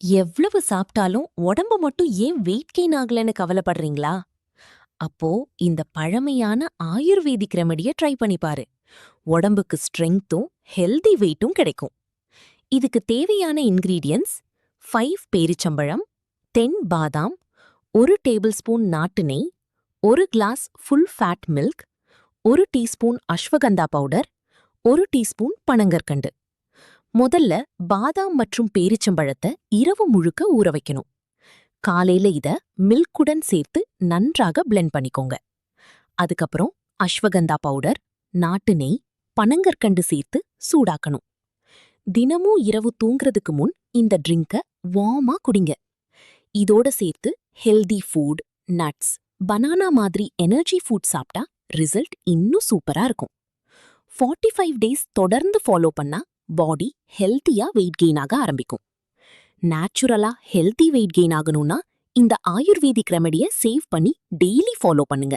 எவ்வளவு சாப்பிட்டாலும் உடம்பு மட்டும் ஏன் வெயிட் கெயின் ஆகலன்னு கவலைப்படுறீங்களா? அப்போ இந்த பழமையான ஆயுர்வேதிக் ரெமடிய ட்ரை பண்ணி பாரு. உடம்புக்கு ஸ்ட்ரெங்த்தும் ஹெல்தி வெயிட்டும் கிடைக்கும். இதுக்கு தேவையான இன்கிரீடியன்ட்ஸ் 5 பேரிச்சம்பழம், 10 பாதாம், 1 டேபிள் ஸ்பூன் நாட்டு நெய், 1 glass full fat milk, 1 teaspoon ashwagandha powder, 1 teaspoon பனங்கற்கண்டு. முதல்ல பாதாம் மற்றும் பேரிச்சம்பழத்தை இரவு முழுக்க ஊற வைக்கணும். காலையில இத மில்க்குடன் சேர்த்து நன்றாக பிளெண்ட் பண்ணிக்கோங்க. அதுக்கப்புறம் அஸ்வகந்தா பவுடர், நாட்டு நெய், பனங்கற்கண்டு சேர்த்து சூடாக்கணும். தினமும் இரவு தூங்குறதுக்கு முன் இந்த ட்ரிங்க வார்மா குடிங்க. இதோட சேர்த்து ஹெல்தி ஃபுட், நட்ஸ், பனானா மாதிரி எனர்ஜி ஃபுட் சாப்பிட்டா ரிசல்ட் இன்னும் சூப்பரா இருக்கும். 45 டேஸ் தொடர்ந்து ஃபாலோ பண்ணா பாடி ஹெல்த்தியா வெயிட் கெயின் ஆக ஆரம்பிக்கும். நேச்சுரலா ஹெல்த்தி வெயிட் கெயின் ஆகணும்னா இந்த ஆயுர்வேதிக் ரெமடியை சேவ் பண்ணி டெய்லி ஃபாலோ பண்ணுங்க.